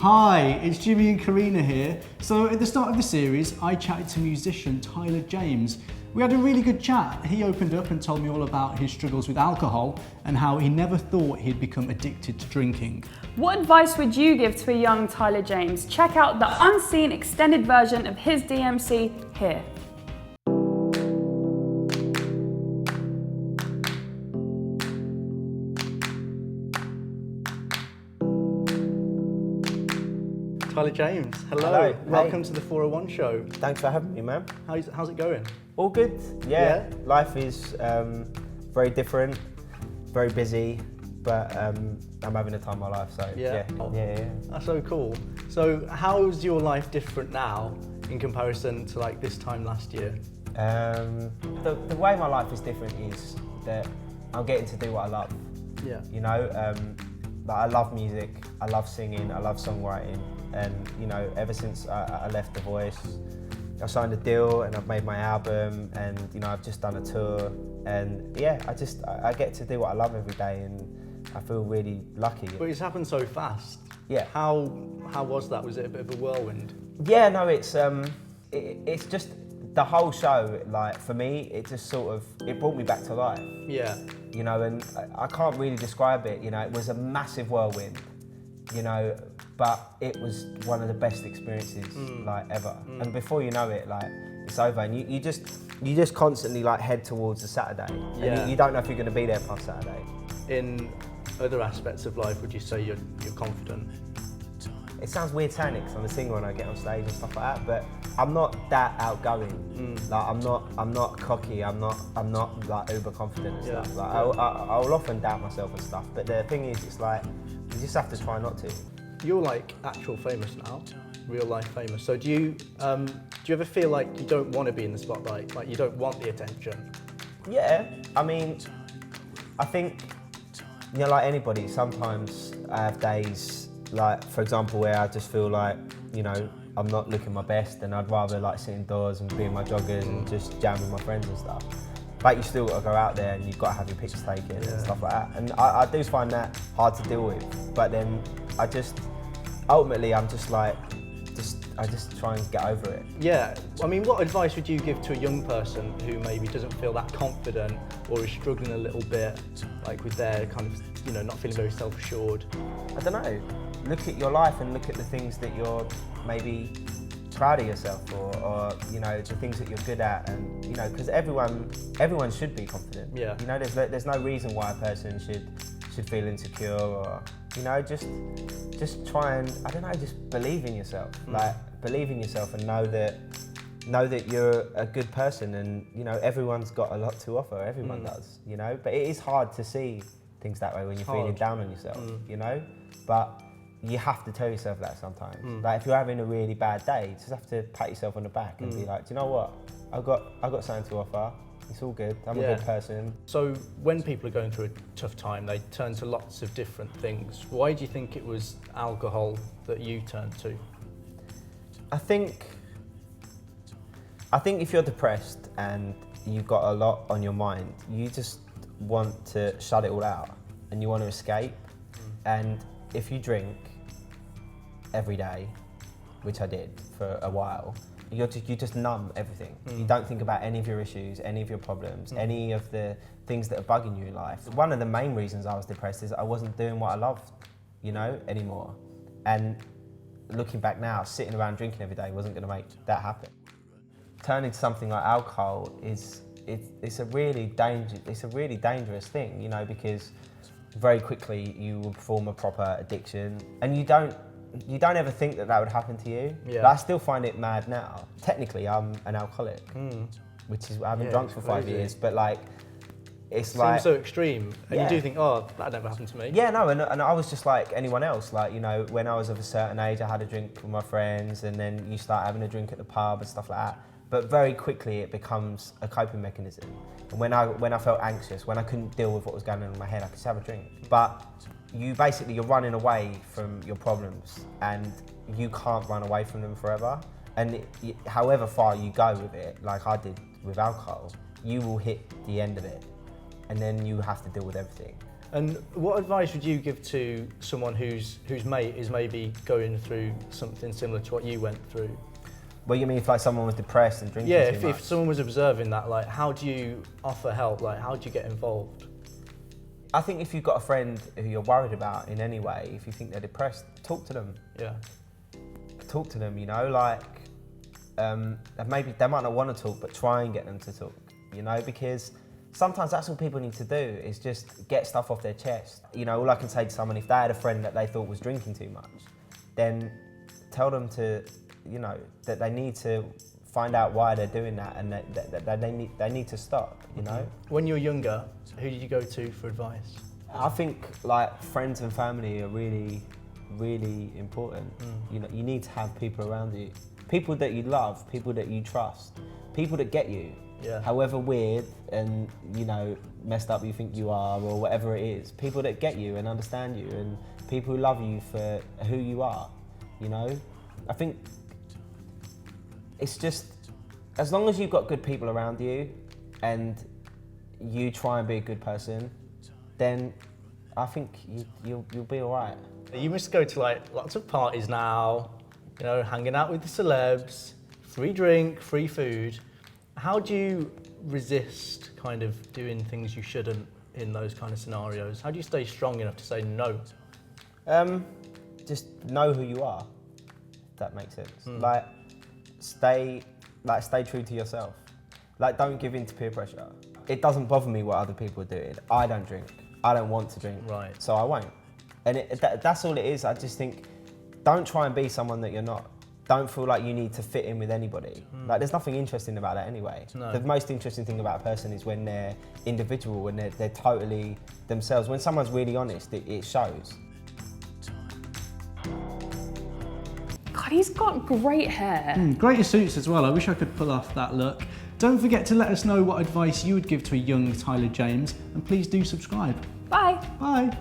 Hi, it's Jimmy and Karina here. So at the start of the series, I chatted to musician Tyler James. We had a really good chat. He opened up and told me all about his struggles with alcohol and how he never thought he'd become addicted to drinking. What advice would you give to a young Tyler James? Check out the unseen extended version of his DMC here. Tyler James, hello. Hello. Welcome to the 401 show. Thanks for having me, man. How's it going? All good. Yeah. Life is very different, very busy, but I'm having the time of my life. So yeah. That's so cool. So how's your life different now in comparison to like this time last year? The way my life is different is that I'm getting to do what I love. Yeah. You know, like I love music, I love singing, I love songwriting, and you know, ever since I left The Voice, I signed a deal and I've made my album, and you know, I've just done a tour, and yeah, I get to do what I love every day, and I feel really lucky. But it's happened so fast. Yeah. How was that? Was it a bit of a whirlwind? Yeah, no, it's just the whole show. Like for me, it just sort of brought me back to life. Yeah. You know, and I can't really describe it. You know, it was a massive whirlwind. You know, but it was one of the best experiences like ever. And before you know it, like it's over, and you just constantly like head towards the Saturday. Yeah. And you don't know if you're going to be there past Saturday. In other aspects of life, would you say you're confident? It sounds weird saying it because I'm a singer and I get on stage and stuff like that, but I'm not that outgoing. Like I'm not cocky. I'm not like uber confident and stuff. Like I'll often doubt myself and stuff. But the thing is, it's like you just have to try not to. You're like actual famous now, real life famous. So do you ever feel like you don't want to be in the spotlight? Like you don't want the attention? Yeah, I mean, I think, you know, like anybody, sometimes I have days, like, for example, where I just feel like, you know, I'm not looking my best and I'd rather like sit indoors and be in my joggers and just jam with my friends and stuff. But you still got to go out there and you've got to have your pictures taken and stuff like that. And I do find that hard to deal with. But then ultimately I'm just like, I just try and get over it. Yeah, I mean, what advice would you give to a young person who maybe doesn't feel that confident or is struggling a little bit, like with their kind of, you know, not feeling very self-assured? I don't know. Look at your life and look at the things that you're maybe proud of yourself or you know, the things that you're good at, and you know, because everyone should be confident. Yeah. You know, there's no reason why a person should feel insecure, or you know, just try and, I don't know, just believe in yourself. Like believe in yourself and know that you're a good person, and you know, everyone's got a lot to offer. Everyone does, you know. But it is hard to see things that way when you're feeling down on yourself, you know. But you have to tell yourself that sometimes. Like if you're having a really bad day, you just have to pat yourself on the back and be like, do you know what? I've got something to offer. It's all good. I'm a good person. So when people are going through a tough time, they turn to lots of different things. Why do you think it was alcohol that you turned to? I think if you're depressed and you've got a lot on your mind, you just want to shut it all out and you want to escape. And if you drink every day, which I did for a while, you just numb everything. You don't think about any of your issues, any of your problems, any of the things that are bugging you in life. One of the main reasons I was depressed is I wasn't doing what I loved, you know, anymore. And looking back now, sitting around drinking every day wasn't going to make that happen. Turning to something like alcohol it's a really dangerous thing, you know, because very quickly you will form a proper addiction, and you don't ever think that would happen to you. Yeah. But I still find it mad now. Technically, I'm an alcoholic, which is, I haven't drunk for 5 years, but like, it's like... Seems so extreme, and you do think, oh, that never happened to me. Yeah, no, and I was just like anyone else. Like, you know, when I was of a certain age, I had a drink with my friends, and then you start having a drink at the pub and stuff like that. But very quickly it becomes a coping mechanism. And when I felt anxious, when I couldn't deal with what was going on in my head, I could just have a drink. But you're running away from your problems, and you can't run away from them forever. And however far you go with it, like I did with alcohol, you will hit the end of it, and then you have to deal with everything. And what advice would you give to someone whose mate is maybe going through something similar to what you went through? Well, you mean if like someone was depressed and drinking Yeah, too much? if someone was observing that, like, how do you offer help? Like, how do you get involved? I think if you've got a friend who you're worried about in any way, if you think they're depressed, talk to them. Yeah. Talk to them, you know, like, maybe they might not want to talk, but try and get them to talk, you know, because sometimes that's all people need to do is just get stuff off their chest. You know, all I can say to someone, if they had a friend that they thought was drinking too much, then tell them to, you know, that they need to find out why they're doing that and that they need to stop, you know? When you were younger, who did you go to for advice? I think like friends and family are really, really important. You know, you need to have people around you. People that you love, people that you trust, people that get you. Yeah. However weird and, you know, messed up you think you are or whatever it is. People that get you and understand you and people who love you for who you are, you know? I think it's just, as long as you've got good people around you and you try and be a good person, then I think you'll be all right. You must go to like lots of parties now, you know, hanging out with the celebs, free drink, free food. How do you resist kind of doing things you shouldn't in those kind of scenarios? How do you stay strong enough to say no? Just know who you are, if that makes sense. Like, stay true to yourself. Like, don't give in to peer pressure. It doesn't bother me what other people are doing. I don't drink. I don't want to drink. Right. So I won't. And that's all it is. I just think, don't try and be someone that you're not. Don't feel like you need to fit in with anybody. Like, there's nothing interesting about that anyway. No. The most interesting thing about a person is when they're individual, when they're totally themselves. When someone's really honest, it shows. God, he's got great hair. Great suits as well. I wish I could pull off that look. Don't forget to let us know what advice you would give to a young Tyler James, and please do subscribe. Bye. Bye.